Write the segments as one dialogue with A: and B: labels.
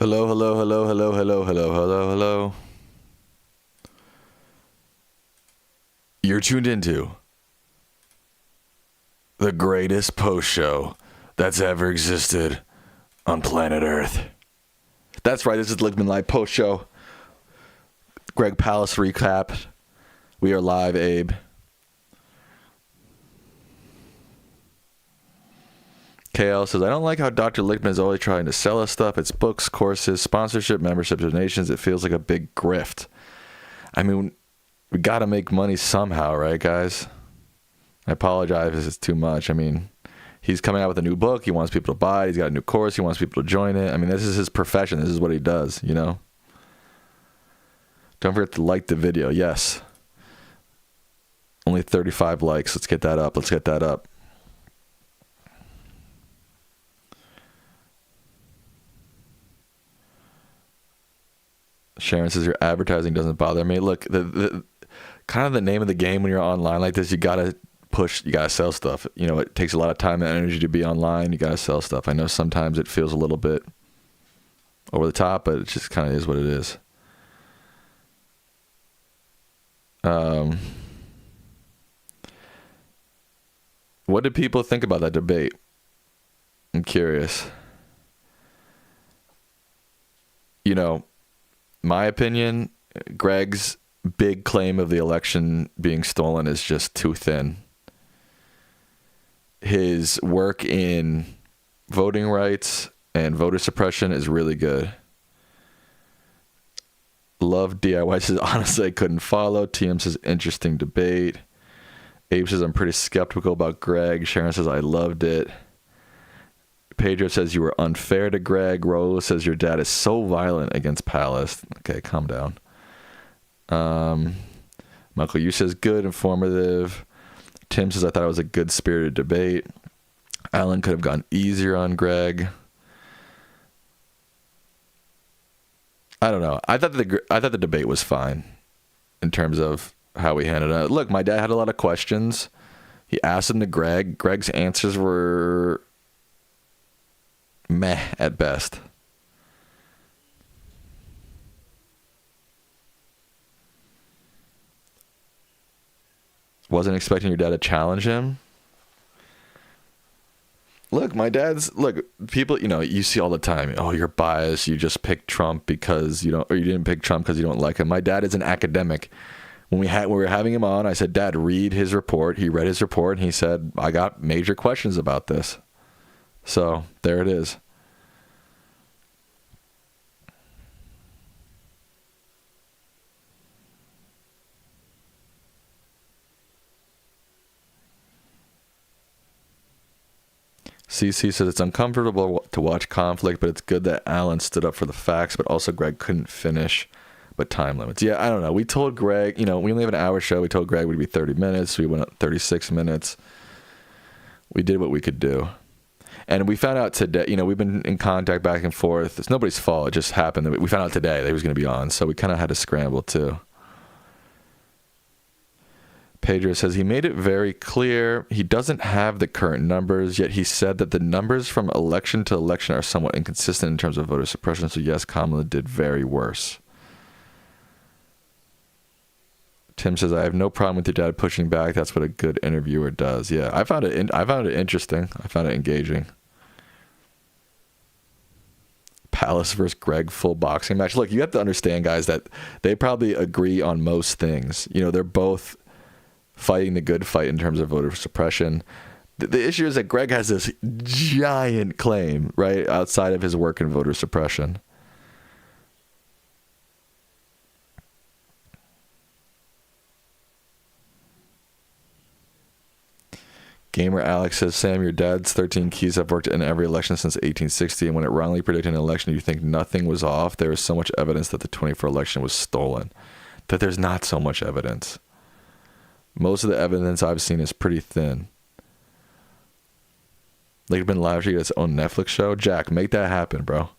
A: Hello, hello, hello, hello, hello, hello, hello, hello. You're tuned into the greatest post show that's ever existed on planet Earth. That's right, this is the Lichtman Live post show. Greg Palast recap. We are live, Abe. KL says, I don't like how Dr. Lichtman is always trying to sell us stuff. It's books, courses, sponsorship, membership, donations. It feels like a big grift. I mean, we got to make money somehow, right, guys? I apologize if it's too much. I mean, he's coming out with a new book. He wants people to buy it. He's got a new course. He wants people to join it. I mean, this is his profession. This is what he does, you know? Don't forget to like the video. Yes. Only 35 likes. Let's get that up. Let's get that up. Sharon says your advertising doesn't bother me. Look, the kind of the name of the game when you're online like this, you gotta push, you gotta sell stuff. You know, it takes a lot of time and energy to be online. You gotta sell stuff. I know sometimes it feels a little bit over the top, but it just kind of is what it is. What did people think about that debate? I'm curious. You know, my opinion, Greg's big claim of the election being stolen is just too thin. His work in voting rights and voter suppression is really good. Love DIY says, honestly, I couldn't follow. TM says, interesting debate. Abe says, I'm pretty skeptical about Greg. Sharon says, I loved it. Pedro says, you were unfair to Greg. Rolo says, your dad is so violent against Palast. Okay, calm down. Michael Yu says, good, informative. Tim says, I thought it was a good spirited debate. Allan could have gone easier on Greg. I don't know. I thought the debate was fine in terms of how we handled it. Look, my dad had a lot of questions. He asked them to Greg. Greg's answers were meh at best. Wasn't expecting your dad to challenge him. Look, people, you know, you see all the time, oh, you're biased. You just picked Trump because you didn't pick Trump because you don't like him. My dad is an academic. When we were having him on, I said, Dad, read his report. He read his report and he said, I got major questions about this. So there it is. CC says it's uncomfortable to watch conflict, but it's good that Allan stood up for the facts, but also Greg couldn't finish, but time limits. Yeah, I don't know. We told Greg, you know, we only have an hour show. We told Greg it would be 30 minutes. We went up 36 minutes. We did what we could do. And we found out today, you know, we've been in contact back and forth. It's nobody's fault. It just happened that we found out today that he was going to be on. So we kind of had to scramble too. Pedro says he made it very clear he doesn't have the current numbers, yet he said that the numbers from election to election are somewhat inconsistent in terms of voter suppression. So yes, Kamala did very worse. Tim says, I have no problem with your dad pushing back. That's what a good interviewer does. Yeah, I found it interesting. I found it engaging. Palast versus Greg full boxing match. Look, you have to understand, guys, that they probably agree on most things. You know, they're both fighting the good fight in terms of voter suppression. The issue is that Greg has this giant claim, right, outside of his work in voter suppression. Gamer Alex says, Sam, your dad's 13 keys have worked in every election since 1860, and when it wrongly predicted an election, you think nothing was off. There is so much evidence that the 24 election was stolen that there's not so much evidence. Most of the evidence I've seen is pretty thin. Lichtman Live should get its own Netflix show. Jack, make that happen, bro.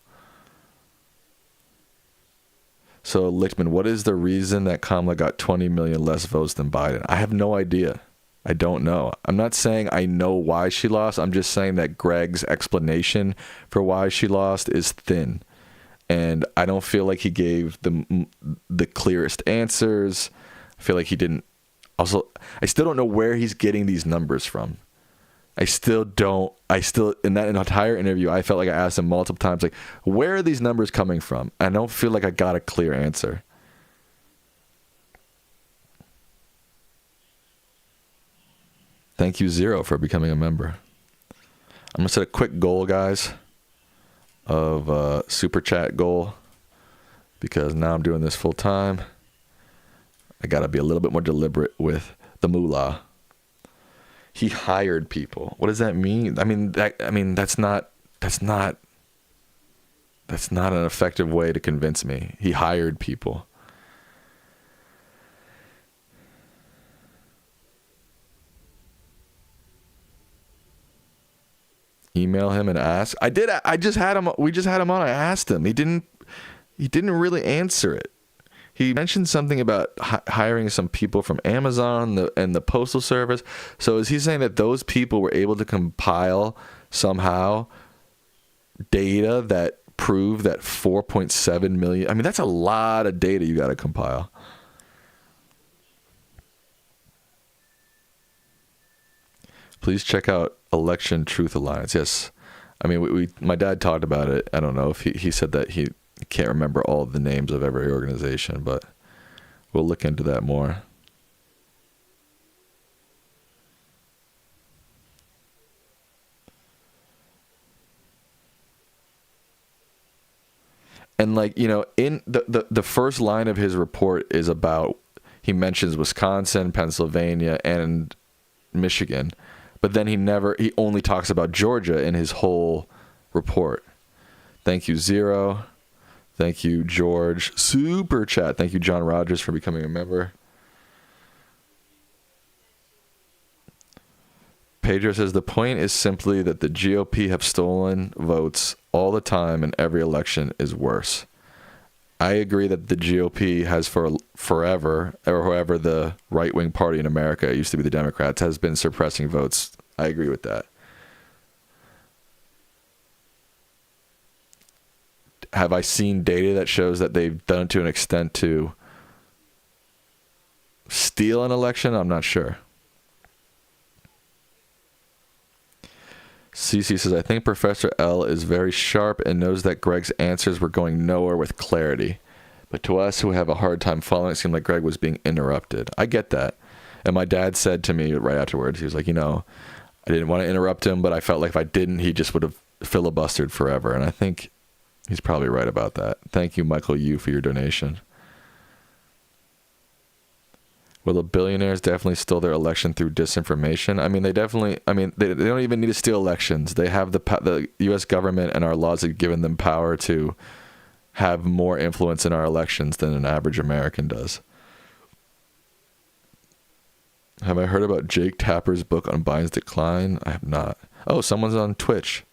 A: So, Lichtman, what is the reason that Kamala got 20 million less votes than Biden? I have no idea. I don't know. I'm not saying I know why she lost. I'm just saying that Greg's explanation for why she lost is thin. and I don't feel like he gave the clearest answers. I feel like he didn't. Also, I still don't know where he's getting these numbers from. In that entire interview, I felt like I asked him multiple times, like, where are these numbers coming from? I don't feel like I got a clear answer. Thank you, Zero, for becoming a member. I'm going to set a quick goal, guys, of super chat goal, because now I'm doing this full time. I got to be a little bit more deliberate with the moolah. He hired people. What does that mean? That's not an effective way to convince me. He hired people. Email him and ask. I did. I just had him. We just had him on. I asked him. He didn't really answer it. He mentioned something about hiring some people from Amazon and the Postal Service. So is he saying that those people were able to compile somehow data that prove that 4.7 million? I mean, that's a lot of data you got to compile. Please check out Election Truth Alliance. Yes. I mean, my dad talked about it. I don't know if he said that he can't remember all the names of every organization, but we'll look into that more. And like, you know, in the first line of his report is about, he mentions Wisconsin, Pennsylvania, and Michigan. But then he only talks about Georgia in his whole report. Thank you, Zero. Thank you, George. Super chat. Thank you, John Rogers, for becoming a member. Pedro says, the point is simply that the GOP have stolen votes all the time and every election is worse. I agree that the GOP has for forever, or whoever the right-wing party in America, it used to be the Democrats, has been suppressing votes. I agree with that. Have I seen data that shows that they've done it to an extent to steal an election? I'm not sure. CC says, I think Professor L is very sharp and knows that Greg's answers were going nowhere with clarity. But to us who have a hard time following, it seemed like Greg was being interrupted. I get that. And my dad said to me right afterwards, he was like, you know, I didn't want to interrupt him, but I felt like if I didn't, he just would have filibustered forever. And I think he's probably right about that. Thank you, Michael Yu, for your donation. Well, the billionaires definitely stole their election through disinformation. I mean, they don't even need to steal elections. They have the U.S. government and our laws have given them power to have more influence in our elections than an average American does. Have I heard about Jake Tapper's book on Biden's decline? I have not. Oh, someone's on Twitch.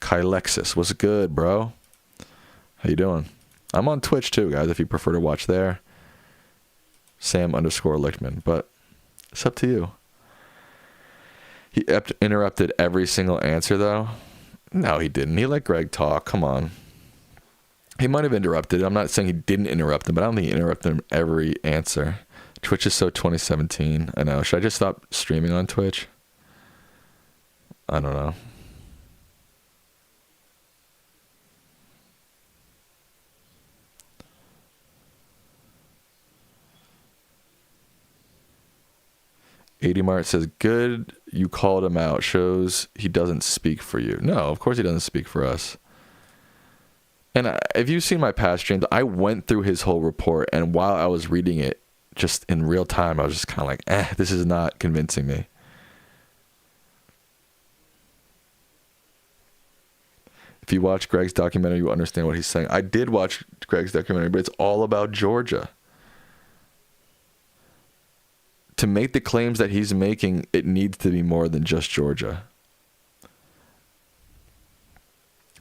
A: Kylexis, what's good, bro? How you doing? I'm on Twitch too, guys, if you prefer to watch there. Sam_Lichtman, but it's up to you. He interrupted every single answer, though. No, he didn't. He let Greg talk. Come on. He might have interrupted. I'm not saying he didn't interrupt him, but I don't think he interrupted him every answer. Twitch is so 2017. I know. Should I just stop streaming on Twitch? I don't know. AD Mart says, good, you called him out. Shows he doesn't speak for you. No, of course he doesn't speak for us. And if you've seen my past streams, I went through his whole report, and while I was reading it, just in real time, I was just kind of like, this is not convincing me. If you watch Greg's documentary, you understand what he's saying. I did watch Greg's documentary, but it's all about Georgia. To make the claims that he's making, it needs to be more than just Georgia.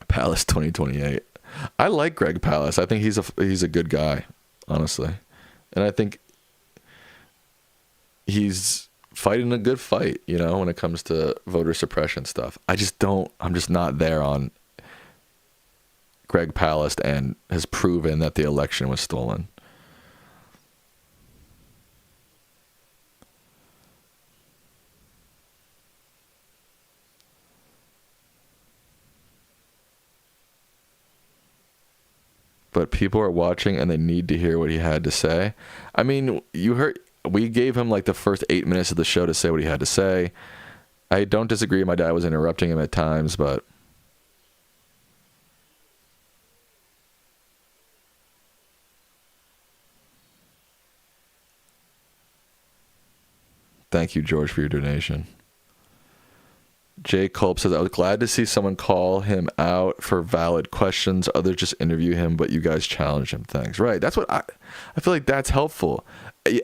A: Palast 2028. I like Greg Palast. I think he's a good guy, honestly. And I think he's fighting a good fight, you know, when it comes to voter suppression stuff. I'm just not there on Greg Palast and has proven that the election was stolen. But people are watching and they need to hear what he had to say. I mean, you heard, we gave him like the first 8 minutes of the show to say what he had to say. I don't disagree. My dad was interrupting him at times, but thank you, George, for your donation. Jay Culp says, I was glad to see someone call him out for valid questions. Others just interview him, but you guys challenge him. Thanks. Right. That's what I feel like that's helpful.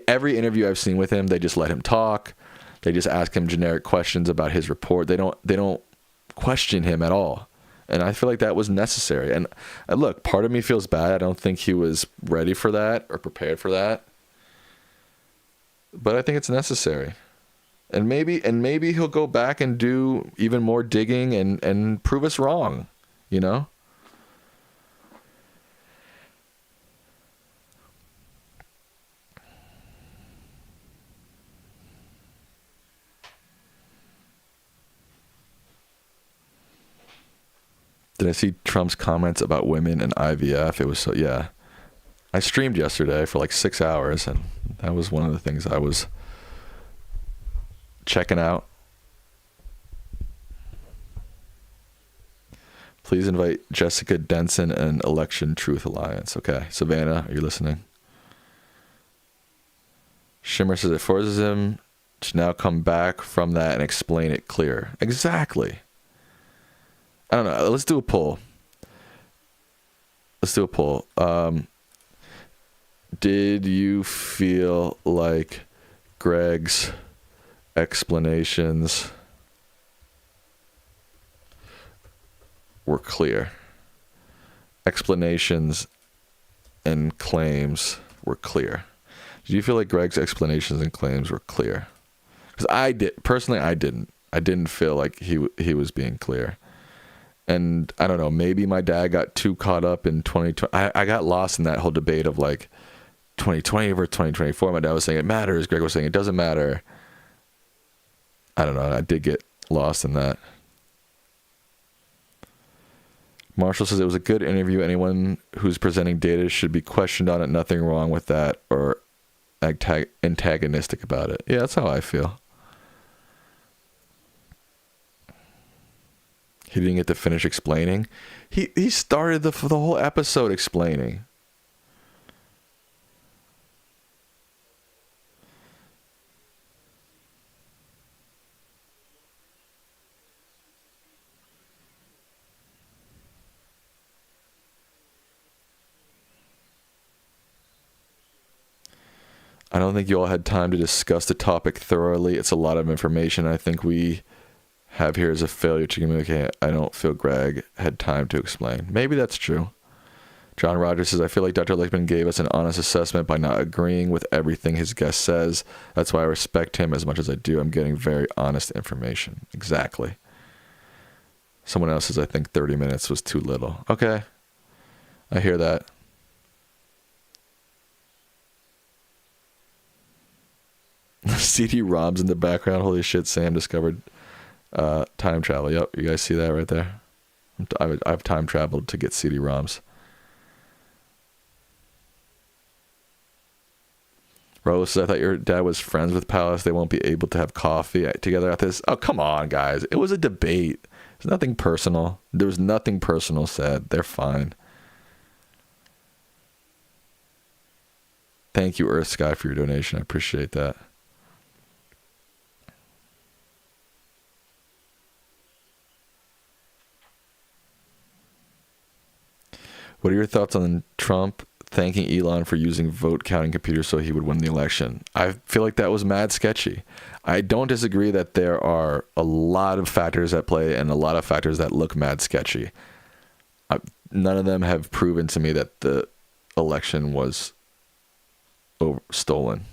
A: Every interview I've seen with him, they just let him talk. They just ask him generic questions about his report. They don't question him at all. And I feel like that was necessary. And look, part of me feels bad. I don't think he was ready for that or prepared for that. But I think it's necessary. And maybe he'll go back and do even more digging and prove us wrong, you know? Did I see Trump's comments about women and IVF? It was so, yeah. I streamed yesterday for like 6 hours, and that was one of the things I was checking out. Please invite Jessica Denson and Election Truth Alliance. Okay, Savannah, are you listening? Shimmer says it forces him to now come back from that and explain it clear. Exactly. I don't know. Let's do a poll. Did you feel like Greg's explanations were clear? Explanations and claims were clear. Did you feel like Greg's explanations and claims were clear? Because I didn't feel like he was being clear. And I don't know, maybe my dad got too caught up in 2020. I got lost in that whole debate of like 2020 versus 2024. My dad was saying it matters. Greg was saying it doesn't matter. I don't know. I did get lost in that. Marshall says it was a good interview. Anyone who's presenting data should be questioned on it. Nothing wrong with that or antagonistic about it. Yeah, that's how I feel. He didn't get to finish explaining. He started the whole episode explaining. I don't think you all had time to discuss the topic thoroughly. It's a lot of information. I think we have here is a failure to communicate. I don't feel Greg had time to explain. Maybe that's true. John Rogers says, I feel like Dr. Lichtman gave us an honest assessment by not agreeing with everything his guest says. That's why I respect him as much as I do. I'm getting very honest information. Exactly. Someone else says, I think 30 minutes was too little. Okay. I hear that. CD-ROMs in the background. Holy shit, Sam discovered time travel. Yep, you guys see that right there? I've time traveled to get CD-ROMs. Rose says, I thought your dad was friends with Palast. They won't be able to have coffee together after this. Oh, come on, guys. It was a debate. There's nothing personal. There was nothing personal said. They're fine. Thank you, Earth Sky, for your donation. I appreciate that. What are your thoughts on Trump thanking Elon for using vote counting computers so he would win the election? I feel like that was mad sketchy. I don't disagree that there are a lot of factors at play and a lot of factors that look mad sketchy. None of them have proven to me that the election was stolen.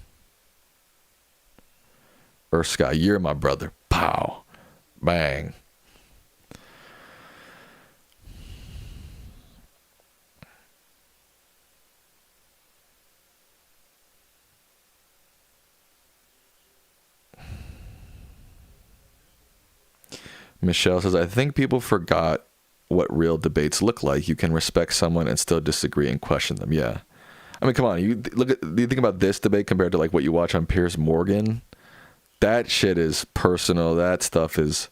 A: Earth Sky, you're my brother. Pow. Bang. Michelle says, I think people forgot what real debates look like. You can respect someone and still disagree and question them. Yeah. I mean, come on. You think about this debate compared to like what you watch on Piers Morgan. That shit is personal. That stuff is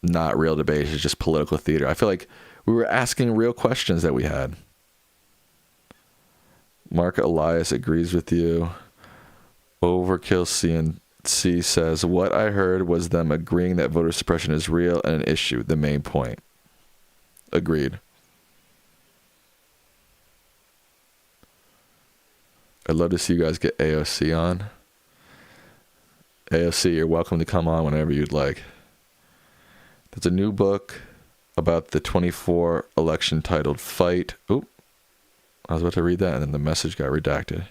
A: not real debate. It's just political theater. I feel like we were asking real questions that we had. Mark Elias agrees with you. Overkill CNC says, what I heard was them agreeing that voter suppression is real and an issue, the main point. Agreed. I'd love to see you guys get AOC on. AOC, you're welcome to come on whenever you'd like. There's a new book about the 24 election titled Fight. Oop. I was about to read that and then the message got redacted.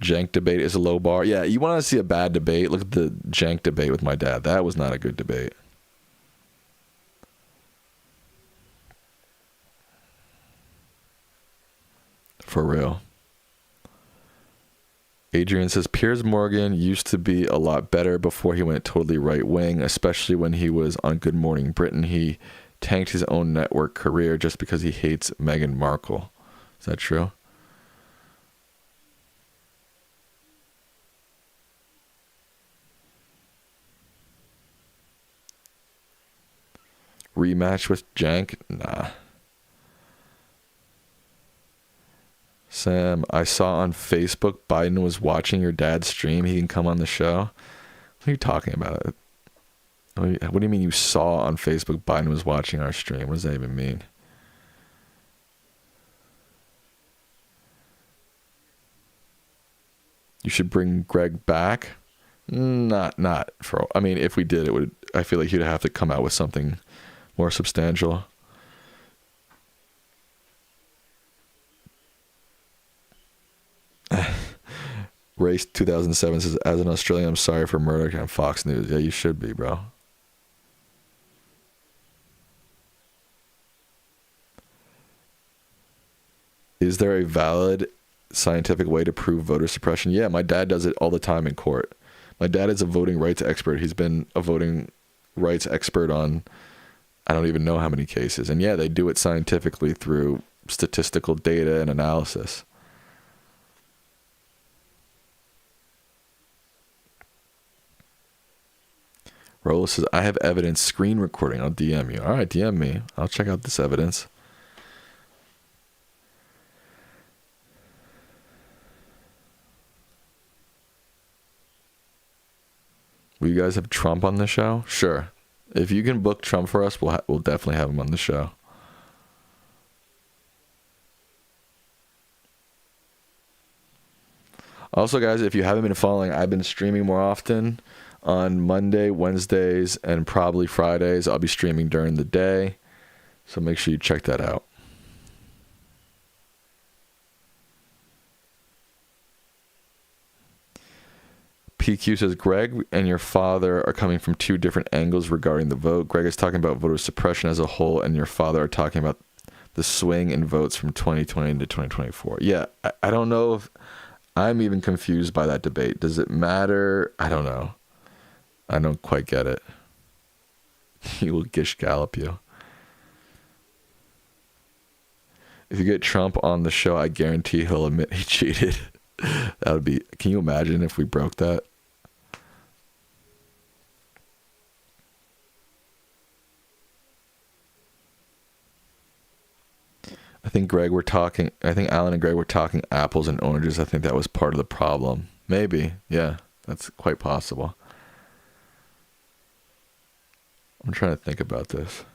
A: Jank debate is a low bar. Yeah, you want to see a bad debate? Look at the Jank debate with my dad. That was not a good debate. For real. Adrian says, Piers Morgan used to be a lot better before he went totally right-wing, especially when he was on Good Morning Britain. He tanked his own network career just because he hates Meghan Markle. Is that true? Rematch with Jank? Nah. Sam, I saw on Facebook Biden was watching your dad's stream. He can come on the show. What are you talking about? What do you mean you saw on Facebook Biden was watching our stream? What does that even mean? You should bring Greg back? Not for, I mean, if we did, it would, I feel like he'd have to come out with something more substantial. Race 2007 says, as an Australian, I'm sorry for murder on Fox News. Yeah, you should be, bro. Is there a valid scientific way to prove voter suppression? Yeah, my dad does it all the time in court. My dad is a voting rights expert. He's been a voting rights expert on, I don't even know how many cases. And yeah, they do it scientifically through statistical data and analysis. Rolla says, I have evidence screen recording. I'll DM you. All right, DM me. I'll check out this evidence. Will you guys have Trump on the show? Sure. If you can book Trump for us, we'll definitely have him on the show. Also, guys, if you haven't been following, I've been streaming more often on Monday, Wednesdays, and probably Fridays. I'll be streaming during the day, so make sure you check that out. PQ says, Greg and your father are coming from two different angles regarding the vote. Greg is talking about voter suppression as a whole, and your father are talking about the swing in votes from 2020 to 2024. Yeah, I don't know if I'm even confused by that debate. Does it matter? I don't know. I don't quite get it. He will gish gallop you. If you get Trump on the show, I guarantee he'll admit he cheated. That would be, can you imagine if we broke that? I think Allan and Greg were talking apples and oranges. I think that was part of the problem. Maybe. Yeah, that's quite possible. I'm trying to think about this.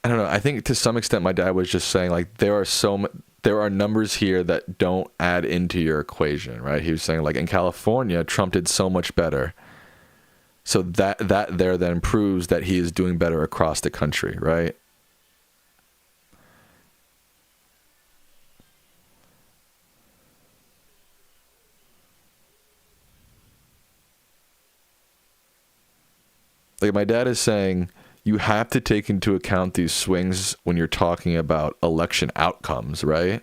A: I don't know. I think to some extent my dad was just saying like there are numbers here that don't add into your equation, right? He was saying like in California, Trump did so much better. So that there then proves that he is doing better across the country, right? Like my dad is saying, you have to take into account these swings when you're talking about election outcomes, right?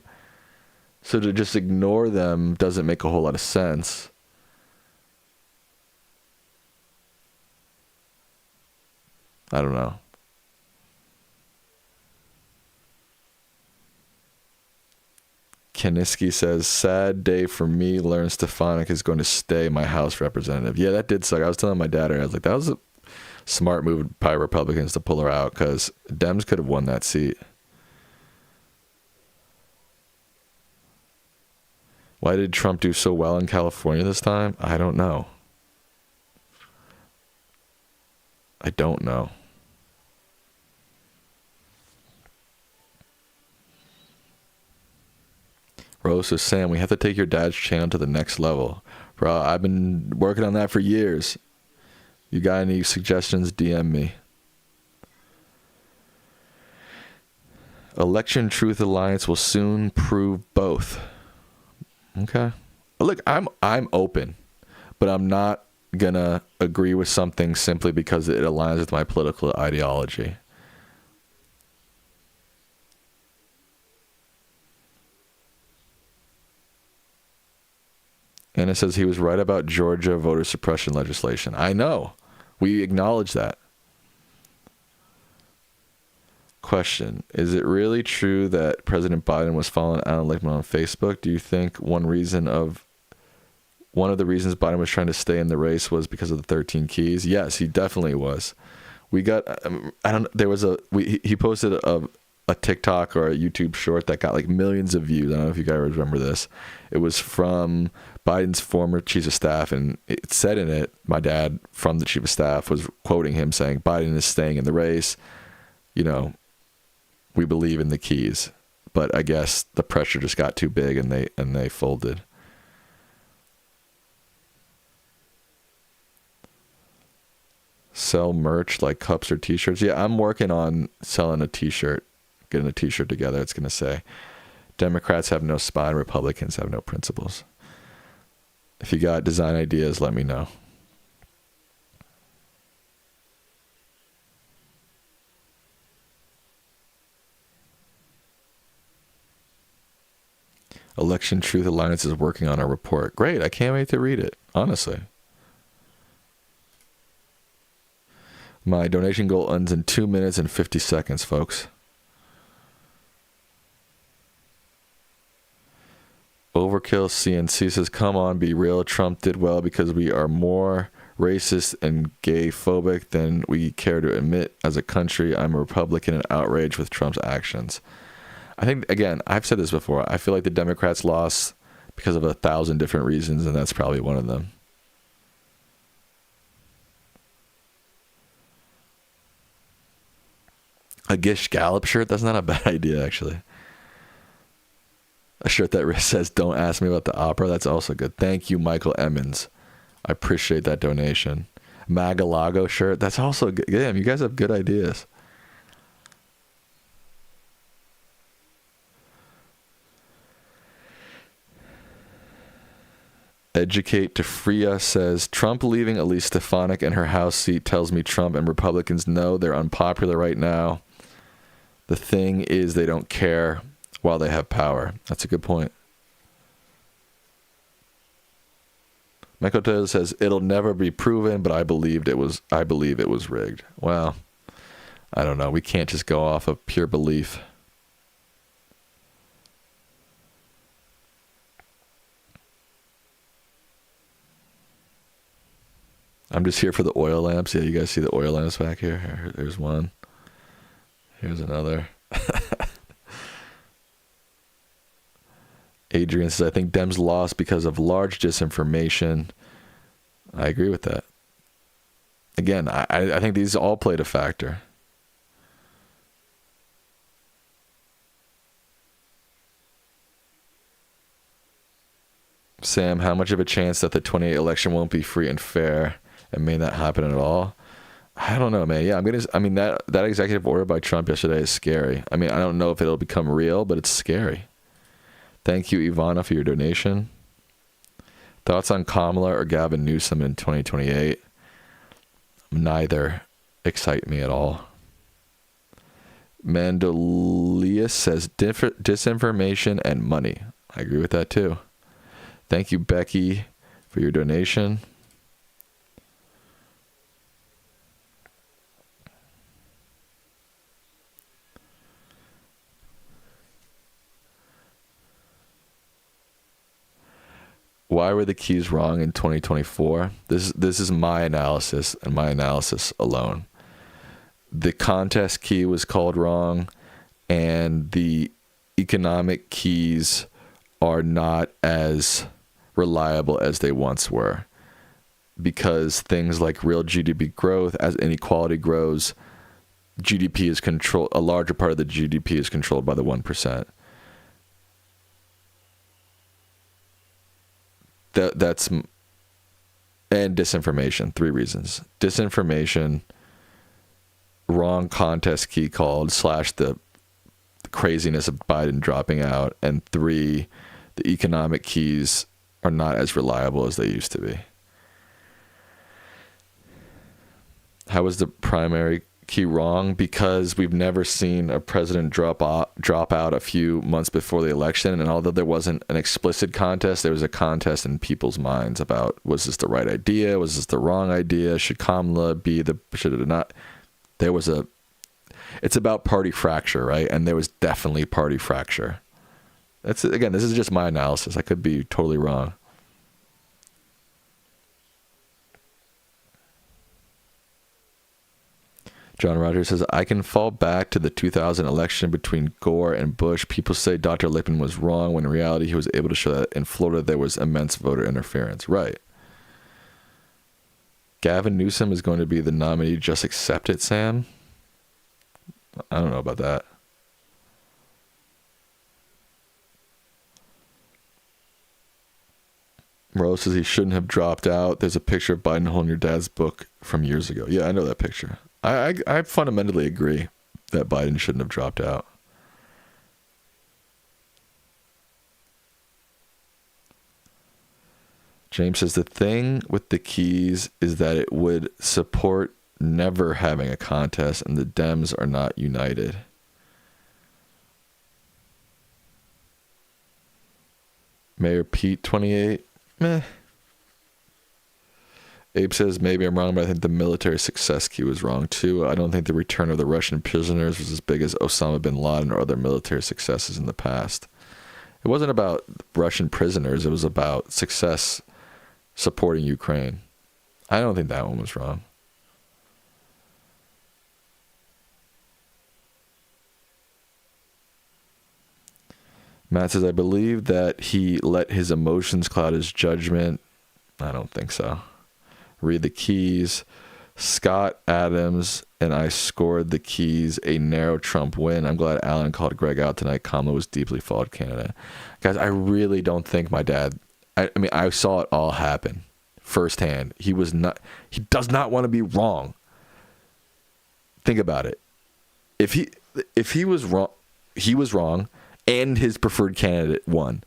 A: So to just ignore them doesn't make a whole lot of sense. I don't know. Kaniski says, sad day for me. Learn Stefanik is going to stay my House representative. Yeah, that did suck. I was telling my dad, I was like, that was a smart move by Republicans to pull her out, because Dems could have won that seat. Why did Trump do so well in California this time? I don't know. I don't know. Rose says, Sam, we have to take your dad's channel to the next level. Bro, I've been working on that for years. You got any suggestions, DM me. Election Truth Alliance will soon prove both. Okay. Look, I'm open, but I'm not gonna agree with something simply because it aligns with my political ideology. And it says he was right about Georgia voter suppression legislation. I know. We acknowledge that. Question. Is it really true that President Biden was following Allan Lichtman on Facebook? Do you think one of the reasons Biden was trying to stay in the race was because of the 13 keys? Yes, he definitely was. We got, he posted a TikTok or a YouTube short that got like millions of views. I don't know if you guys remember this. It was from Biden's former chief of staff, and it said in it, my dad from the chief of staff was quoting him saying, Biden is staying in the race. You know, we believe in the keys. But I guess the pressure just got too big and they folded. Sell merch like cups or t-shirts. Yeah, I'm working on selling a t-shirt, getting a t-shirt together. It's going to say, Democrats have no spine, Republicans have no principles. If you got design ideas, let me know. Election Truth Alliance is working on a report. Great. I can't wait to read it, honestly. My donation goal ends in 2 minutes and 50 seconds, folks. Overkill CNC says, come on, be real. Trump did well because we are more racist and gay phobic than we care to admit as a country. I'm a Republican and outraged with Trump's actions. I think, again, I've said this before. I feel like the Democrats lost because of 1,000 different reasons, and that's probably one of them. A Gish Gallop shirt? That's not a bad idea, actually. A shirt that says, don't ask me about the opera. That's also good. Thank you, Michael Emmons. I appreciate that donation. Magalago shirt. That's also good. Damn, you guys have good ideas. Educate to Free Us says, Trump leaving Elise Stefanik in her House seat tells me Trump and Republicans know they're unpopular right now. The thing is they don't care while they have power. That's a good point. Michael Taylor says, it'll never be proven, but I believe it was rigged. Well, I don't know. We can't just go off of pure belief. I'm just here for the oil lamps. Yeah, you guys see the oil lamps back here? There's one. Here's another. Adrian says, I think Dems lost because of large disinformation. I agree with that. Again, I think these all played a factor. Sam, how much of a chance that the 28 election won't be free and fair and may not happen at all? I don't know, man. Yeah, that executive order by Trump yesterday is scary. I mean, I don't know if it'll become real, but it's scary. Thank you, Ivana, for your donation. Thoughts on Kamala or Gavin Newsom in 2028? Neither excite me at all. Mandolius says disinformation and money. I agree with that too. Thank you, Becky, for your donation. why were the keys wrong in 2024? This is my analysis and my analysis alone. The contest key was called wrong, and the economic keys are not as reliable as they once were, because things like real GDP growth, as inequality grows, GDP is controlled. A larger part of the GDP is controlled by the 1%. That's and disinformation. 3 reasons: disinformation, wrong contest key called / the craziness of Biden dropping out, and 3, the economic keys are not as reliable as they used to be. How was the primary key wrong? Because we've never seen a president drop out a few months before the election, and although there wasn't an explicit contest, there was a contest in people's minds about, was this the right idea? Was this the wrong idea? Should Kamala be should it not? It's about party fracture, right? And there was definitely party fracture. Again, this is just my analysis. I could be totally wrong. John Rogers says, I can fall back to the 2000 election between Gore and Bush. People say Dr. Lichtman was wrong, when in reality he was able to show that in Florida there was immense voter interference. Right. Gavin Newsom is going to be the nominee. Just accept it, Sam. I don't know about that. Rose says he shouldn't have dropped out. There's a picture of Biden holding your dad's book from years ago. Yeah, I know that picture. I fundamentally agree that Biden shouldn't have dropped out. James says the thing with the keys is that it would support never having a contest, and the Dems are not united. Mayor Pete 28. Meh. Abe says, maybe I'm wrong, but I think the military success key was wrong too. I don't think the return of the Russian prisoners was as big as Osama bin Laden or other military successes in the past. It wasn't about Russian prisoners. It was about success supporting Ukraine. I don't think that one was wrong. Matt says, I believe that he let his emotions cloud his judgment. I don't think so. Read the keys. Scott Adams and I scored the keys, a narrow Trump win. I'm glad Allan called Greg out tonight. Kamala was deeply flawed candidate. Guys, I really don't think my dad, I mean, I saw it all happen firsthand. He does not want to be wrong. Think about it. If he was wrong, he was wrong, and his preferred candidate won.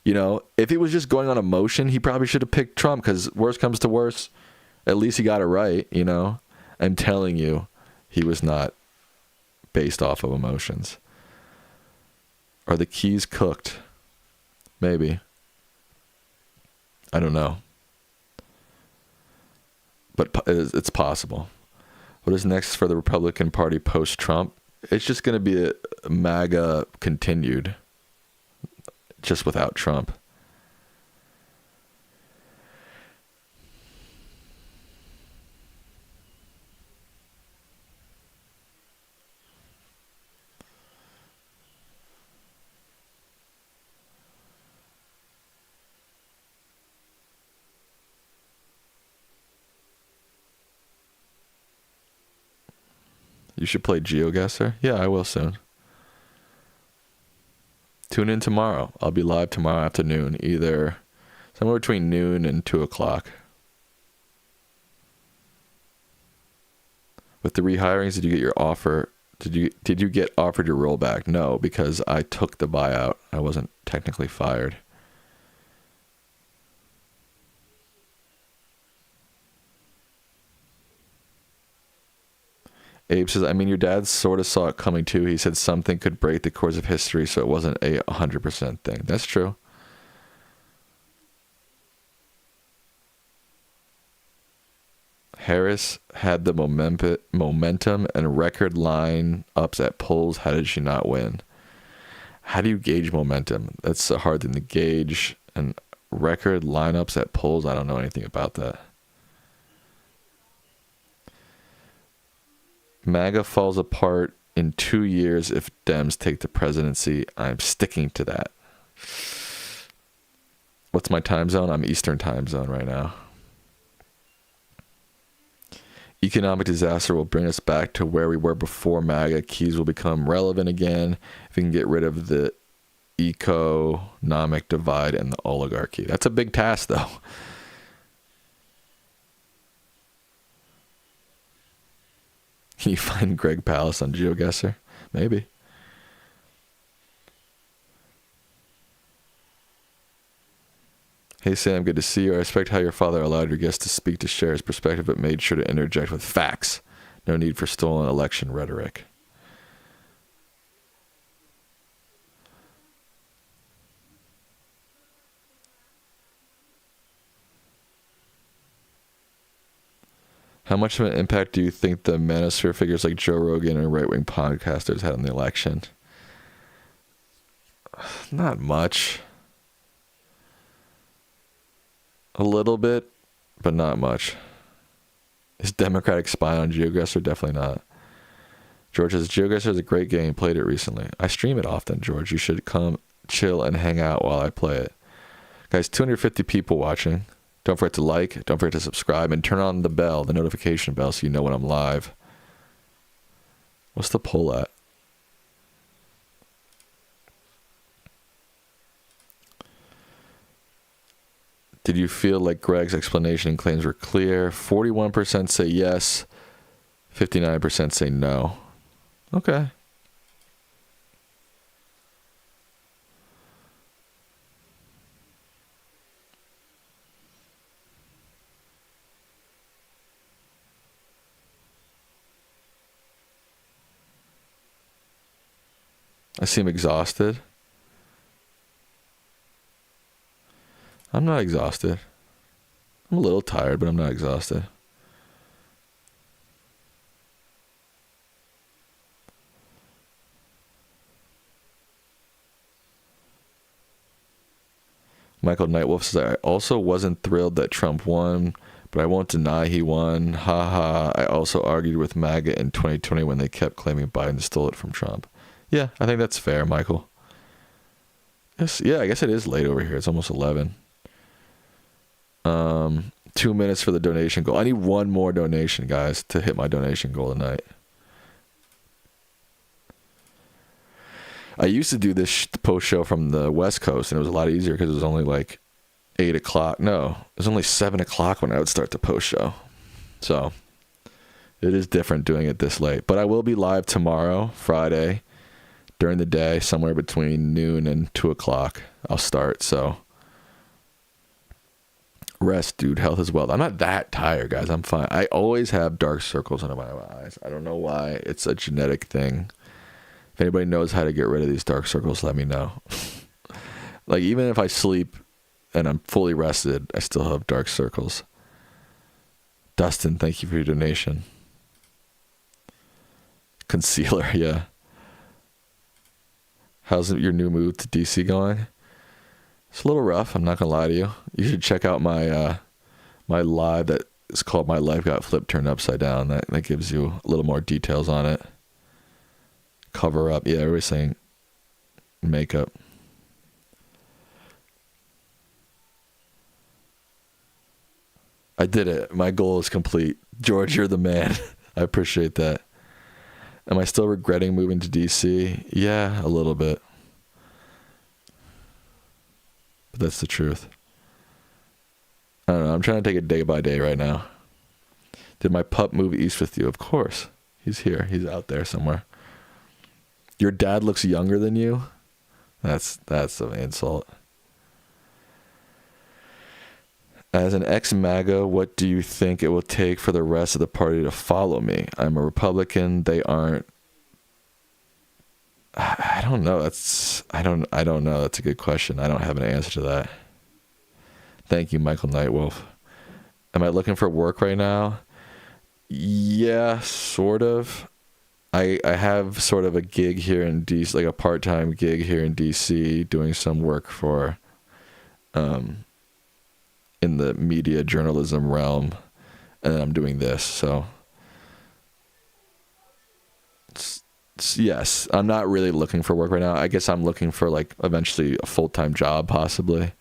A: You know, if he was just going on emotion, he probably should have picked Trump, because worst comes to worst, at least he got it right, you know? I'm telling you, he was not based off of emotions. Are the keys cooked? Maybe. I don't know. But it's possible. What is next for the Republican Party post-Trump? It's just going to be a MAGA continued, just without Trump. You should play GeoGuessr. Yeah, I will soon. Tune in tomorrow. I'll be live tomorrow afternoon, either somewhere between noon and 2 o'clock. With the rehirings, did you get your offer? Did you get offered your rollback? No, because I took the buyout. I wasn't technically fired. Abe says, I mean, your dad sort of saw it coming too. He said something could break the course of history, so it wasn't a 100% thing. That's true. Harris had the momentum and record line ups at polls. How did she not win? How do you gauge momentum? That's a hard thing to gauge. And record lineups at polls. I don't know anything about that. MAGA falls apart in 2 years if Dems take the presidency. I'm sticking to that. What's my time zone? I'm Eastern time zone right now. Economic disaster will bring us back to where we were before MAGA. Keys will become relevant again if we can get rid of the economic divide and the oligarchy. That's a big task, though. Can you find Greg Palast on GeoGuessr? Maybe. Hey Sam, good to see you. I respect how your father allowed your guest to speak to share his perspective, but made sure to interject with facts. No need for stolen election rhetoric. How much of an impact do you think the manosphere figures like Joe Rogan and right-wing podcasters had on the election? Not much. A little bit, but not much. Is Democratic Spy on GeoGuessr? Definitely not. George says, GeoGuessr is a great game. Played it recently. I stream it often, George. You should come chill and hang out while I play it. Guys, 250 people watching. Don't forget to like, don't forget to subscribe, and turn on the bell, the notification bell, so you know when I'm live. What's the poll at? Did you feel like Greg's explanation and claims were clear? 41% say yes, 59% say no. Okay. I seem exhausted. I'm not exhausted. I'm a little tired, but I'm not exhausted. Michael Nightwolf says, I also wasn't thrilled that Trump won, but I won't deny he won. Ha ha. I also argued with MAGA in 2020 when they kept claiming Biden stole it from Trump. Yeah, I think that's fair, Michael. Yes, yeah, I guess it is late over here. It's almost 11. 2 minutes for the donation goal. I need one more donation, guys, to hit my donation goal tonight. I used to do this post show from the West Coast, and it was a lot easier because it was only like 8 o'clock. No, it was only 7 o'clock when I would start the post show. So it is different doing it this late. But I will be live tomorrow, Friday, during the day, somewhere between noon and 2 o'clock. I'll start, so rest, dude. Health is wealth. I'm not that tired, guys. I'm fine. I always have dark circles under my eyes. I don't know why. It's a genetic thing. If anybody knows how to get rid of these dark circles, let me know. Like, even if I sleep and I'm fully rested, I still have dark circles. Dustin, thank you for your donation. Concealer, yeah. How's your new move to DC going? It's a little rough, I'm not gonna lie to you. You should check out my my live that is called My Life Got Flipped Turned Upside Down. That gives you a little more details on it. Cover up, yeah, everybody's saying makeup. I did it. My goal is complete. George, you're the man. I appreciate that. Am I still regretting moving to DC? Yeah, a little bit. But that's the truth. I don't know. I'm trying to take it day by day right now. Did my pup move east with you? Of course. He's here. He's out there somewhere. Your dad looks younger than you? That's an insult. As an ex-MAGA, what do you think it will take for the rest of the party to follow me? I'm a Republican. They aren't. I don't know. I don't know. That's a good question. I don't have an answer to that. Thank you, Michael Nightwolf. Am I looking for work right now? Yeah, sort of. I have sort of a gig here in DC, like a part-time gig here in DC, doing some work for in the media journalism realm, and then I'm doing this. So yes, I'm not really looking for work right now. I guess I'm looking for like eventually a full-time job possibly.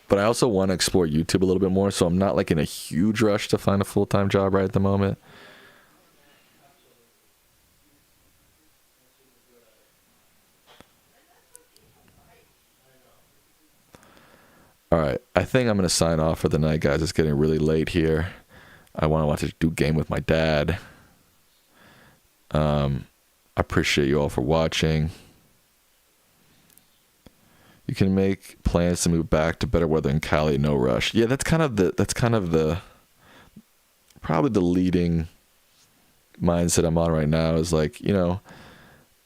A: But I also want to explore YouTube a little bit more, so I'm not like in a huge rush to find a full-time job right at the moment. All right, I think I'm going to sign off for the night, guys. It's getting really late here. I want to watch a do game with my dad. I appreciate you all for watching. You can make plans to move back to better weather in Cali, no rush. Yeah, that's kind of the probably the leading mindset I'm on right now is like, you know,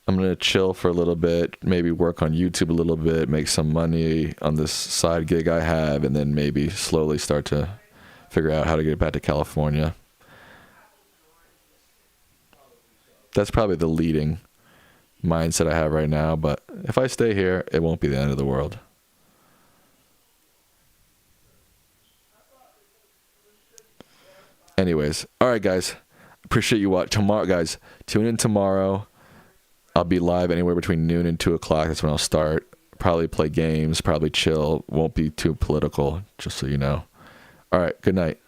A: I'm going to chill for a little bit, maybe work on YouTube a little bit, make some money on this side gig I have, and then maybe slowly start to figure out how to get back to California. That's probably the leading mindset I have right now, but if I stay here, it won't be the end of the world. Anyways, all right, guys. Appreciate you watching. Tomorrow, guys, tune in tomorrow. I'll be live anywhere between noon and 2 o'clock. That's when I'll start. Probably play games, probably chill. Won't be too political, just so you know. All right, good night.